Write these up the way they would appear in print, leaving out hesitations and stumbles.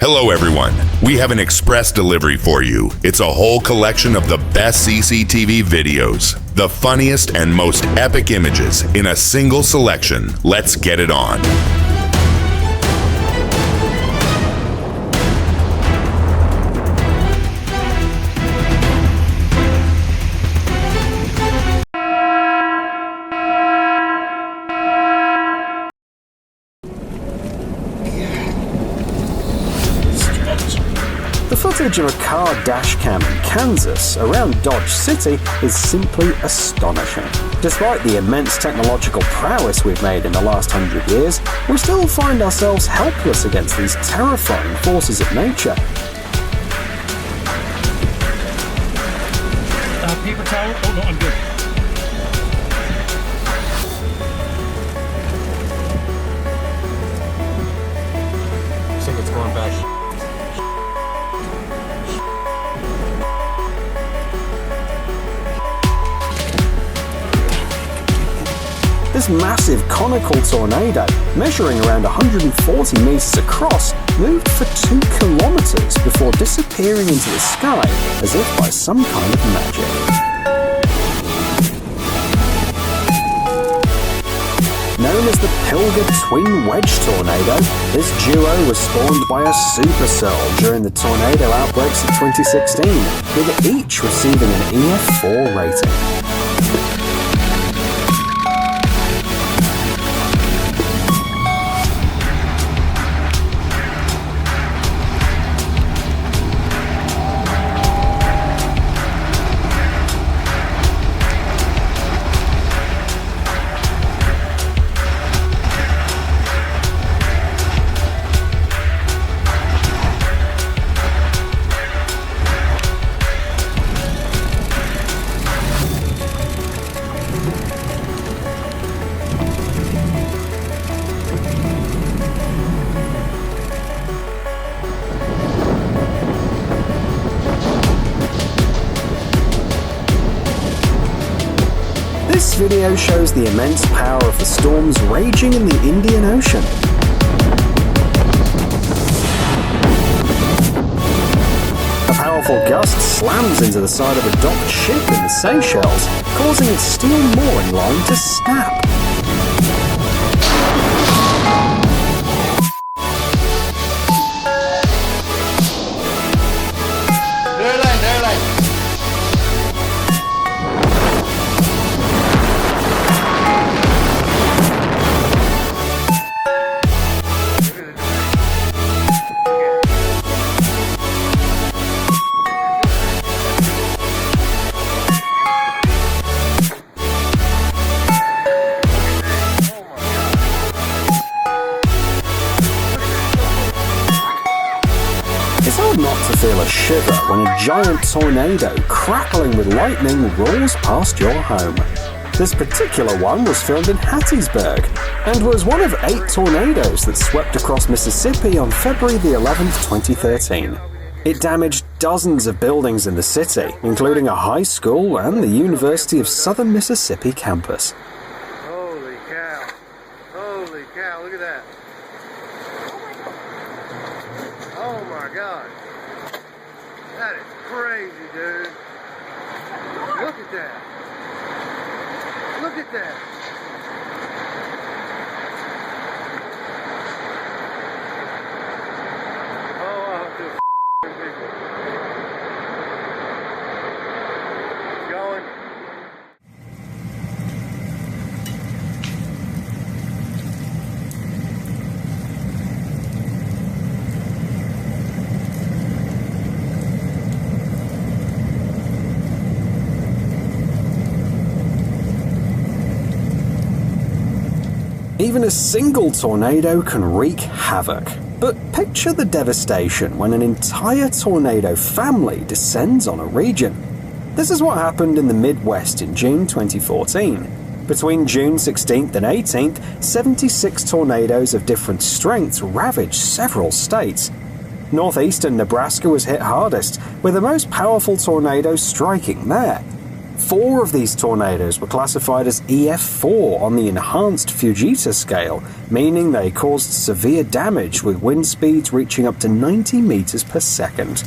Hello everyone, we have an express delivery for you. It's a whole collection of the best CCTV videos, the funniest and most epic images in a single selection. Let's get it on. The footage of a car dash cam in Kansas around Dodge City is simply astonishing. Despite the immense technological prowess we've made in the last 100 years, we still find ourselves helpless against these terrifying forces of nature. Paper towel? Oh no, I'm good. I think it's going back. This massive conical tornado, measuring around 140 meters across, moved for 2 kilometers before disappearing into the sky as if by some kind of magic. Known as the Pilger Twin Wedge Tornado, this duo was spawned by a supercell during the tornado outbreaks of 2016, with each receiving an EF4 rating. This video shows the immense power of the storms raging in the Indian Ocean. A powerful gust slams into the side of a docked ship in the Seychelles, causing its steel mooring line to snap. It's hard not to feel a shiver when a giant tornado crackling with lightning rolls past your home. This particular one was filmed in Hattiesburg and was one of 8 tornadoes that swept across Mississippi on February the 11th, 2013. It damaged dozens of buildings in the city, including a high school and the University of Southern Mississippi campus. Holy cow. Holy cow, look at that. Oh my God. That is crazy, dude. Look at that. Look at that. Oh, I'll do people. It's going. Even a single tornado can wreak havoc. But picture the devastation when an entire tornado family descends on a region. This is what happened in the Midwest in June 2014. Between June 16th and 18th, 76 tornadoes of different strengths ravaged several states. Northeastern Nebraska was hit hardest, with the most powerful tornadoes striking there. 4 of these tornadoes were classified as EF4 on the enhanced Fujita scale, meaning they caused severe damage with wind speeds reaching up to 90 meters per second.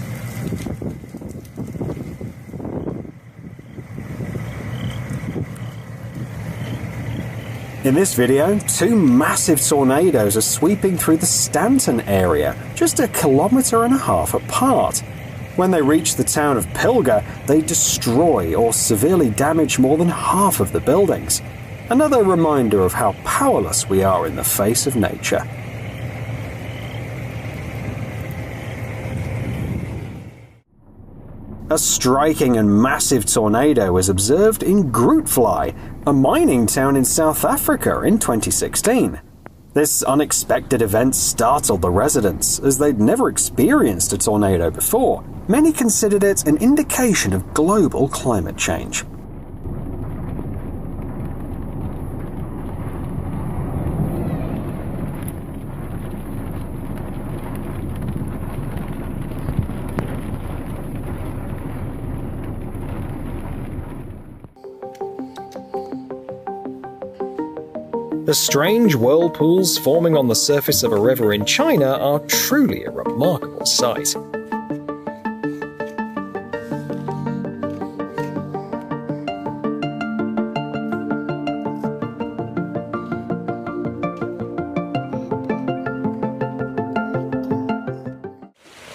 In this video, 2 massive tornadoes are sweeping through the Stanton area, just 1.5 kilometers apart. When they reach the town of Pilger, they destroy or severely damage more than half of the buildings. Another reminder of how powerless we are in the face of nature. A striking and massive tornado was observed in Grootvlei, a mining town in South Africa in 2016. This unexpected event startled the residents, as they'd never experienced a tornado before. Many considered it an indication of global climate change. The strange whirlpools forming on the surface of a river in China are truly a remarkable sight.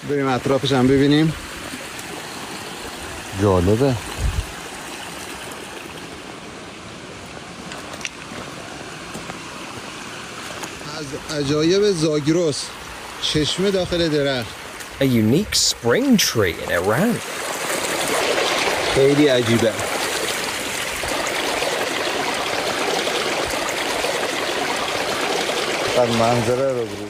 بریم اطرافش هم ببینیم. جالبه. از عجایب زاگرس، چشمه داخل درخت. A unique spring tree in Iran. خیلی عجیبه. منظره رو برو.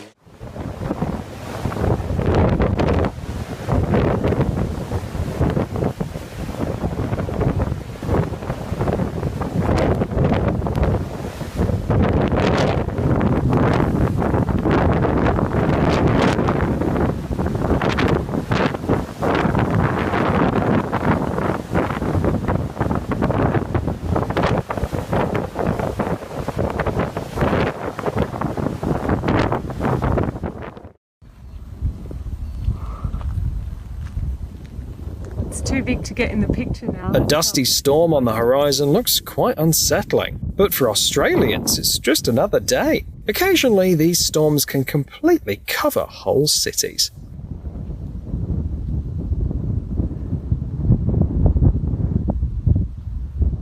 Too big to get in the picture now. A dusty storm on the horizon looks quite unsettling, but for Australians it's just another day. Occasionally these storms can completely cover whole cities.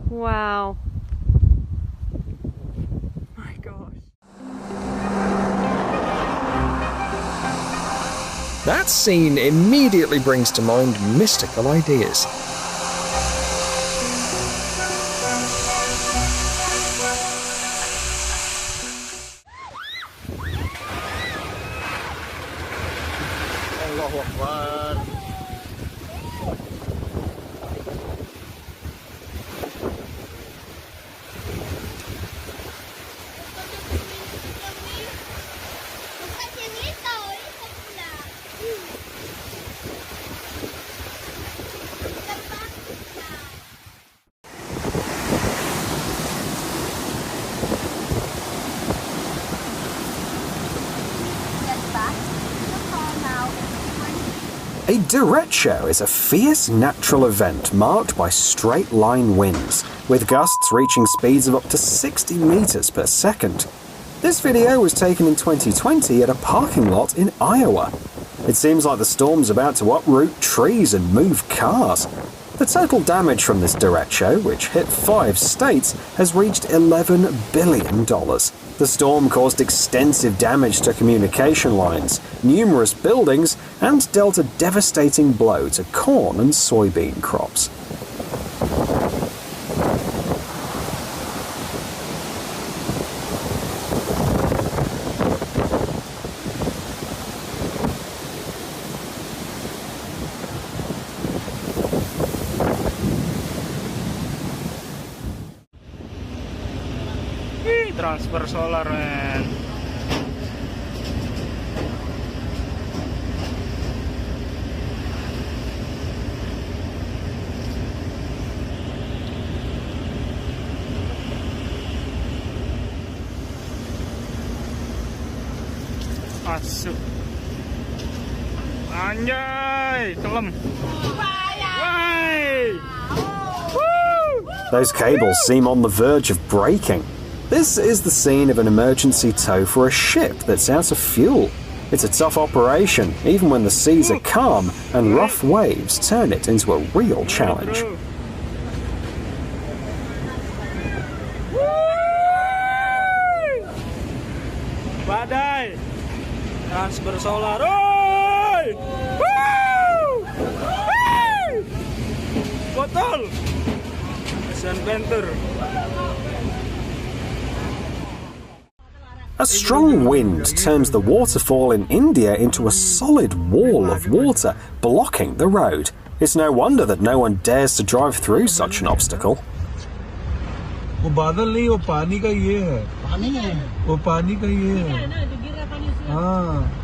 Wow. My gosh. That scene immediately brings to mind mystical ideas. Allahu Akbar. A derecho is a fierce natural event marked by straight-line winds, with gusts reaching speeds of up to 60 meters per second. This video was taken in 2020 at a parking lot in Iowa. It seems like the storm's about to uproot trees and move cars. The total damage from this derecho, which hit 5 states, has reached $11 billion. The storm caused extensive damage to communication lines, numerous buildings, and dealt a devastating blow to corn and soybean crops. Transfer solar, man. Masuk. Anjay, telam. Those cables seem on the verge of breaking. This is the scene of an emergency tow for a ship that's out of fuel. It's a tough operation, even when the seas are calm and rough waves turn it into a real challenge. Badai. Trans bersolar. Botol. A strong wind turns the waterfall in India into a solid wall of water, blocking the road. It's no wonder that no one dares to drive through such an obstacle. वो बादल नहीं, वो पानी का ये है। पानी है। वो पानी का ये है। हाँ।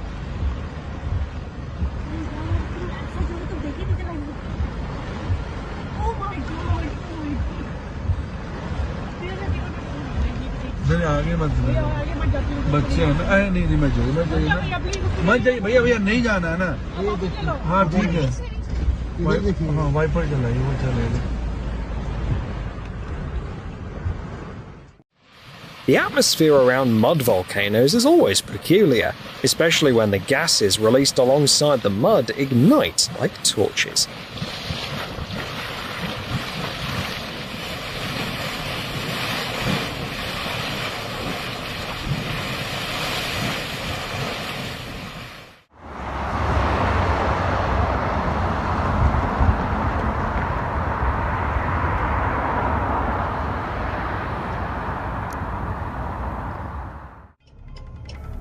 नहीं आगे मत बच्चे हैं ना, नहीं मत जाइए भैया नहीं जाना है ना। हाँ ठीक है, हाँ वाइपर चलाइए, वो चलेगा। The atmosphere around mud volcanoes is always peculiar, especially when the gases released alongside the mud ignite like torches.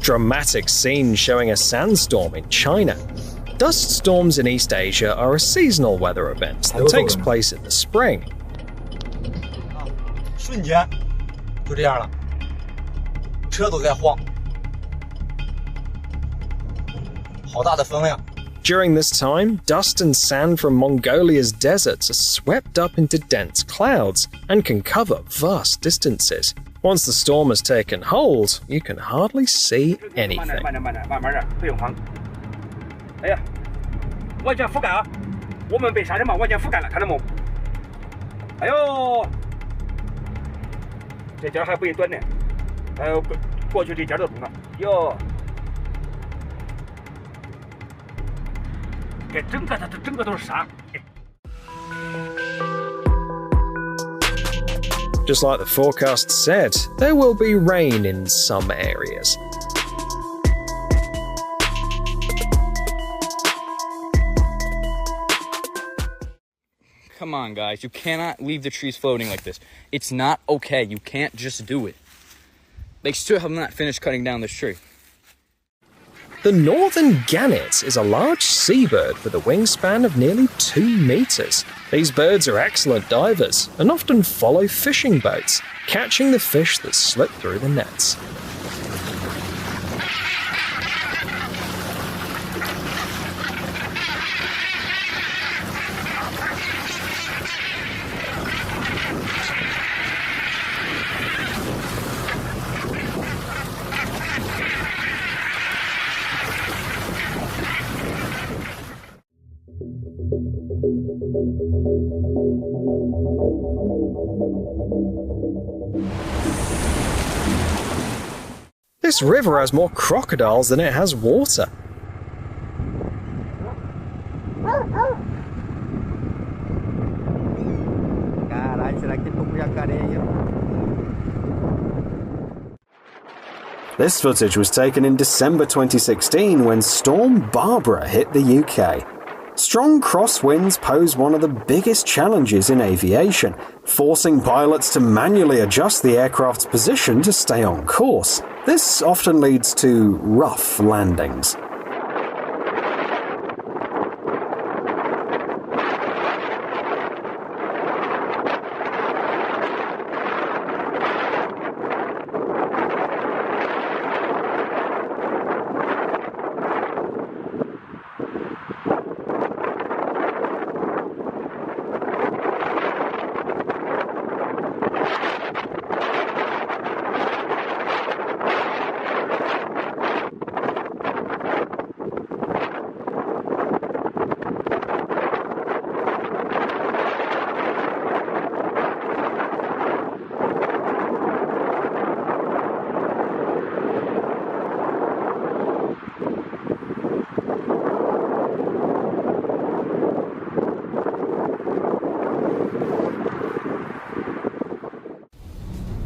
Dramatic scene showing a sandstorm in China. Dust storms in East Asia are a seasonal weather event that takes place in the spring. 瞬间就这样了，车都在晃，好大的风呀！ During this time, dust and sand from Mongolia's deserts are swept up into dense clouds and can cover vast distances. Once the storm has taken hold, you can hardly see anything. 慢点，不用慌。哎呀，完全覆盖啊！我们被沙尘暴完全覆盖了，看到没？哎呦，这点还不一短呢，还有过去这点都中了，哟。这整个都是沙。 Just like the forecast said, there will be rain in some areas. Come on, guys. You cannot leave the trees floating like this. It's not okay. You can't just do it. They still have not finished cutting down this tree. The northern gannet is a large seabird with a wingspan of nearly 2 meters. These birds are excellent divers and often follow fishing boats, catching the fish that slip through the nets. This river has more crocodiles than it has water. This footage was taken in December 2016 when Storm Barbara hit the UK. Strong crosswinds pose one of the biggest challenges in aviation, forcing pilots to manually adjust the aircraft's position to stay on course. This often leads to rough landings.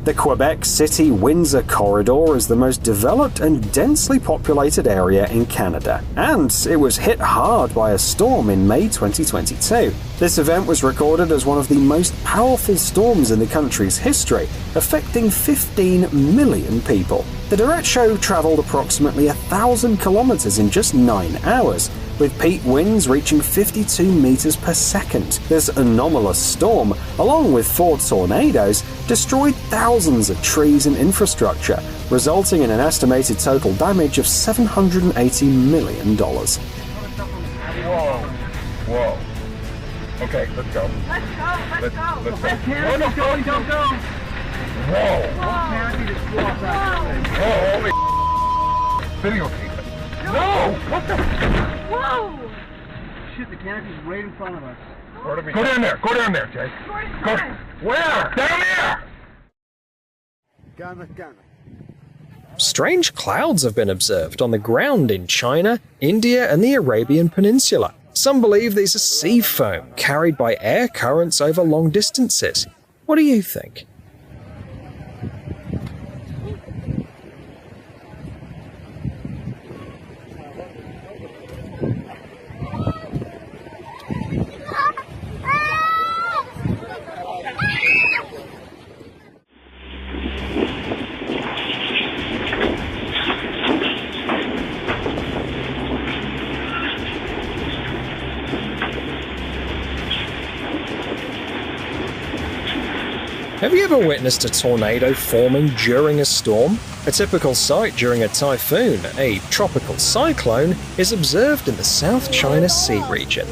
The Quebec City-Windsor corridor is the most developed and densely populated area in Canada, and it was hit hard by a storm in May 2022. This event was recorded as one of the most powerful storms in the country's history, affecting 15 million people. The derecho traveled approximately 1,000 kilometers in just 9 hours, with peak winds reaching 52 meters per second. This anomalous storm, along with 4 tornadoes, destroyed thousands of trees and infrastructure, resulting in an estimated total damage of $780 million. Whoa. Whoa. Okay, let's go. Let's go. Let's go. Canopy's going, don't go. Whoa. Canopy just flew off that. Holy videotape it. No! What the? Whoa! Shit, the canopy's right in front of us. Go down there. Go down there, Jay. Go. Where? Down there! Strange clouds have been observed on the ground in China, India, and the Arabian Peninsula. Some believe these are sea foam carried by air currents over long distances. What do you think? Have you ever witnessed a tornado forming during a storm? A typical sight during a typhoon, a tropical cyclone, is observed in the South China Sea region.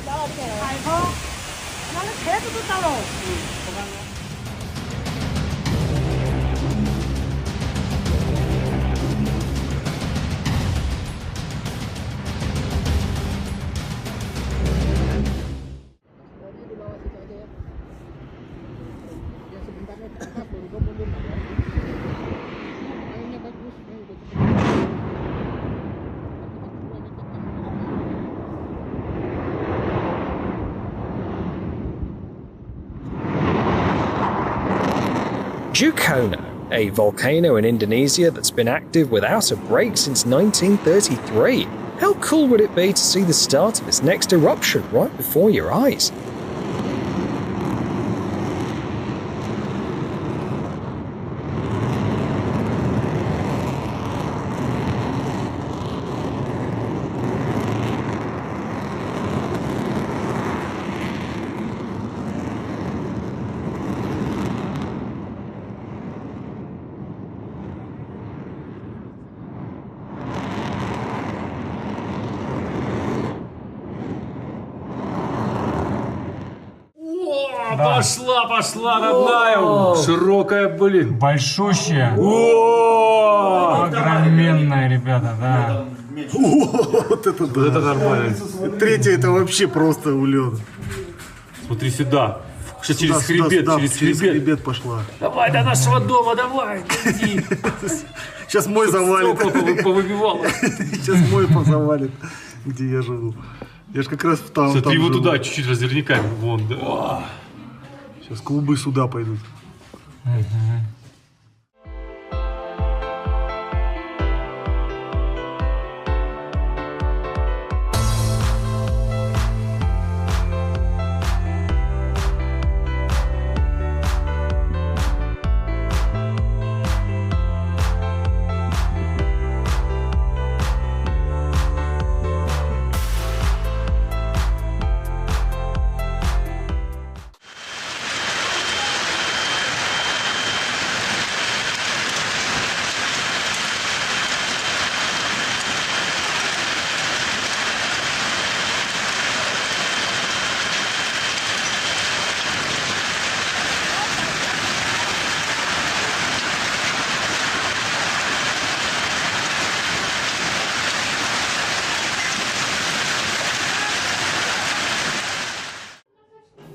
Dukono, a volcano in Indonesia that's been active without a break since 1933. How cool would it be to see the start of its next eruption right before your eyes? Пошла, родная! Широкая, блин! Большущая! О! Огроменная, ребята, да! Вот это да! Это нормально! Третья это вообще просто улет! Смотри сюда! Сейчас через хребет, через хребет пошла! Давай до нашего дома, давай! Иди! Сейчас мой завалит! Повыбивал! Сейчас мой позавалит, где я живу! Я ж как раз там. Смотри, вот туда чуть-чуть разверни камеру, вон, да! Сейчас клубы сюда пойдут.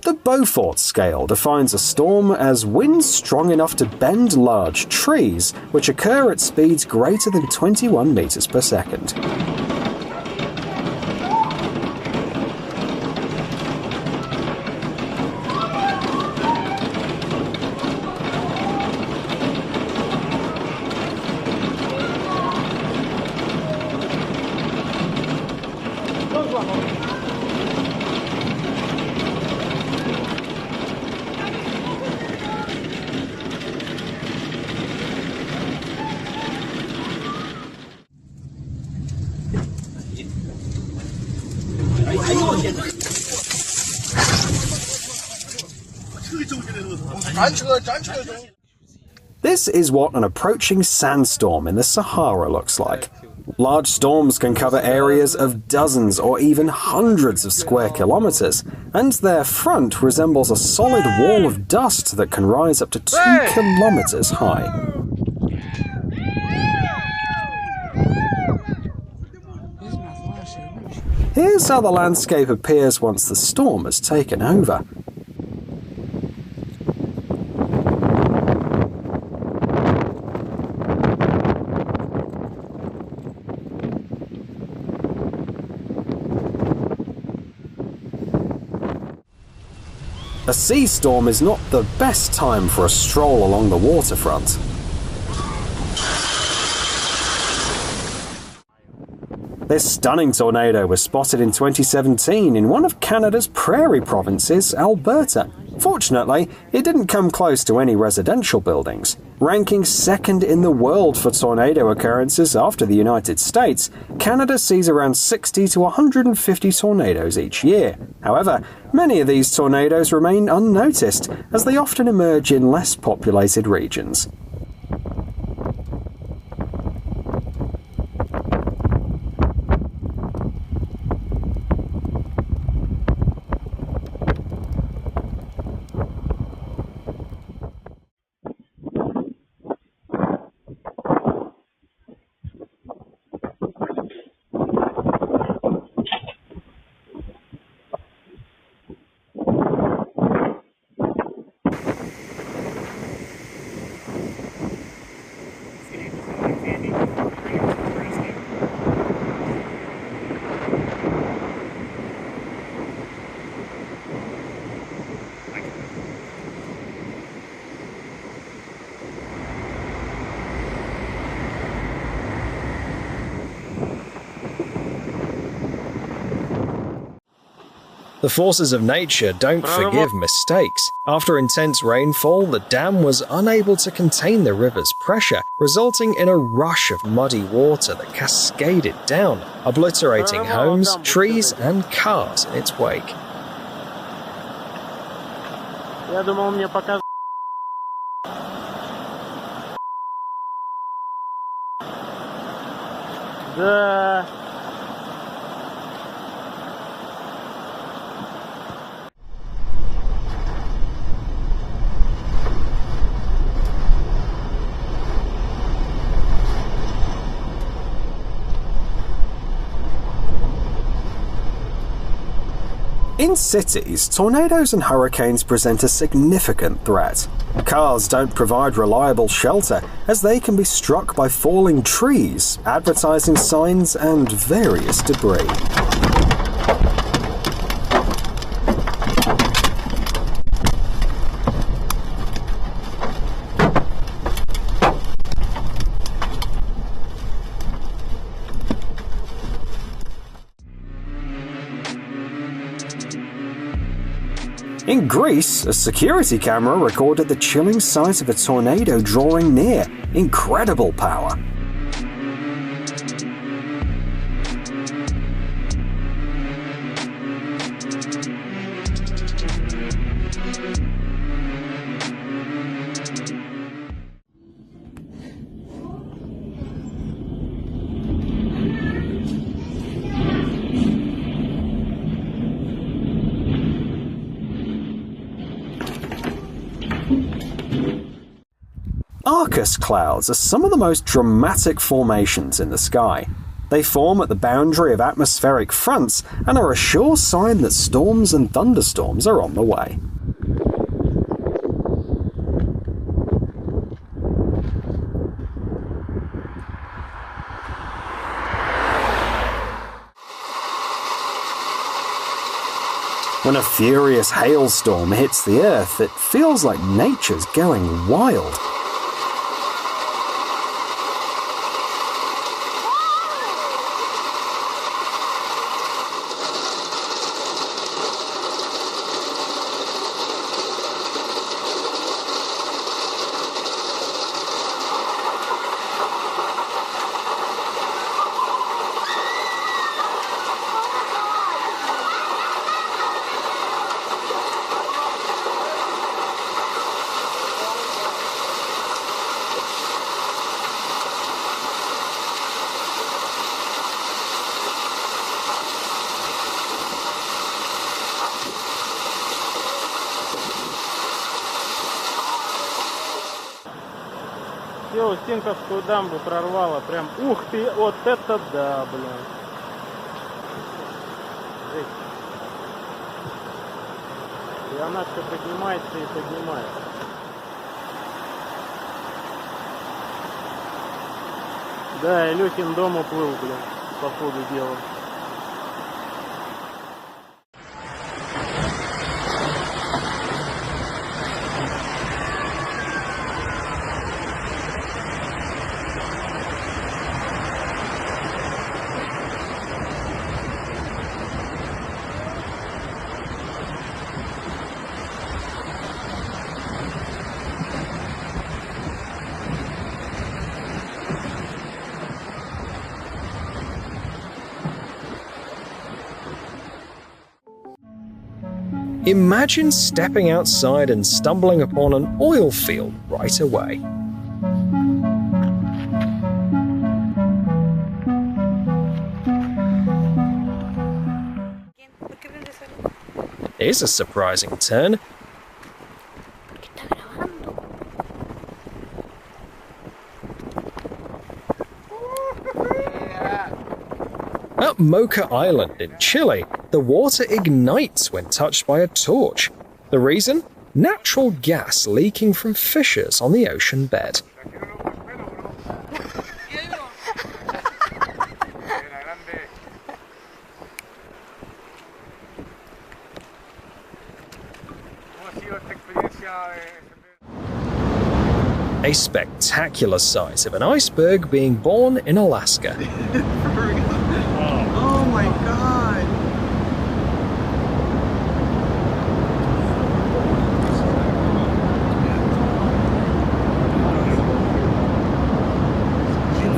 The Beaufort scale defines a storm as winds strong enough to bend large trees, which occur at speeds greater than 21 meters per second. This is what an approaching sandstorm in the Sahara looks like. Large storms can cover areas of dozens or even hundreds of square kilometers, and their front resembles a solid wall of dust that can rise up to 2 kilometers high. Here's how the landscape appears once the storm has taken over. A sea storm is not the best time for a stroll along the waterfront. This stunning tornado was spotted in 2017 in one of Canada's prairie provinces, Alberta. Fortunately, it didn't come close to any residential buildings. Ranking second in the world for tornado occurrences after the United States, Canada sees around 60 to 150 tornadoes each year. However, many of these tornadoes remain unnoticed, as they often emerge in less populated regions. The forces of nature don't forgive mistakes. After intense rainfall, the dam was unable to contain the river's pressure, resulting in a rush of muddy water that cascaded down, obliterating homes, trees, and cars in its wake. In cities, tornadoes and hurricanes present a significant threat. Cars don't provide reliable shelter, as they can be struck by falling trees, advertising signs, and various debris. In Greece, a security camera recorded the chilling sight of a tornado drawing near. Incredible power. Arcus clouds are some of the most dramatic formations in the sky. They form at the boundary of atmospheric fronts and are a sure sign that storms and thunderstorms are on the way. When a furious hailstorm hits the earth, it feels like nature's going wild. Все, Стенковскую дамбу прорвало. Прям, ух ты, вот это да, блин. И она все поднимается и поднимается. Да, Илюхин дом уплыл, блин, по ходу дела. Imagine stepping outside and stumbling upon an oil field right away. Here's a surprising turn. At Mocha Island in Chile, the water ignites when touched by a torch. The reason? Natural gas leaking from fissures on the ocean bed. A spectacular sight of an iceberg being born in Alaska. Oh my god!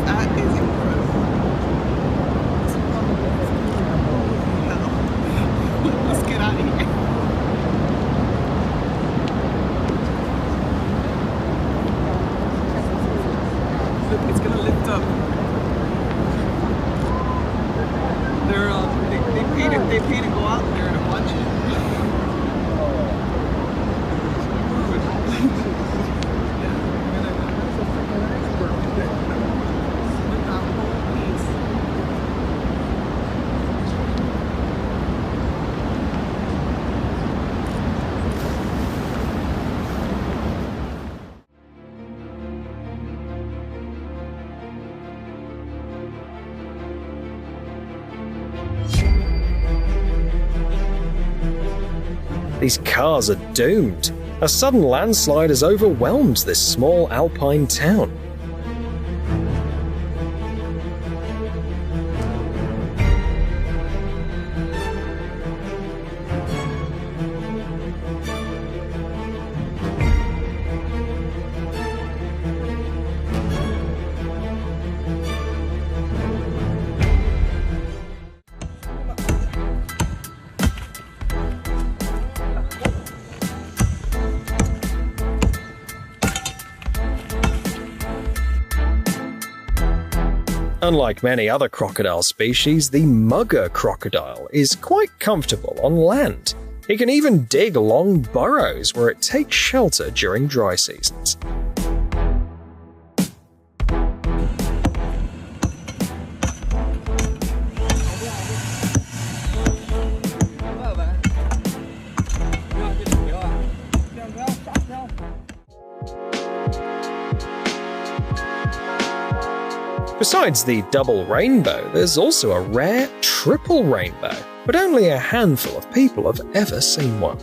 That is incredible. Let's get out of here. Look, it's gonna lift up. They pay to go out there to watch it. These cars are doomed. A sudden landslide has overwhelmed this small alpine town. Unlike many other crocodile species, the mugger crocodile is quite comfortable on land. It can even dig long burrows where it takes shelter during dry seasons. Besides the double rainbow, there's also a rare triple rainbow, but only a handful of people have ever seen one.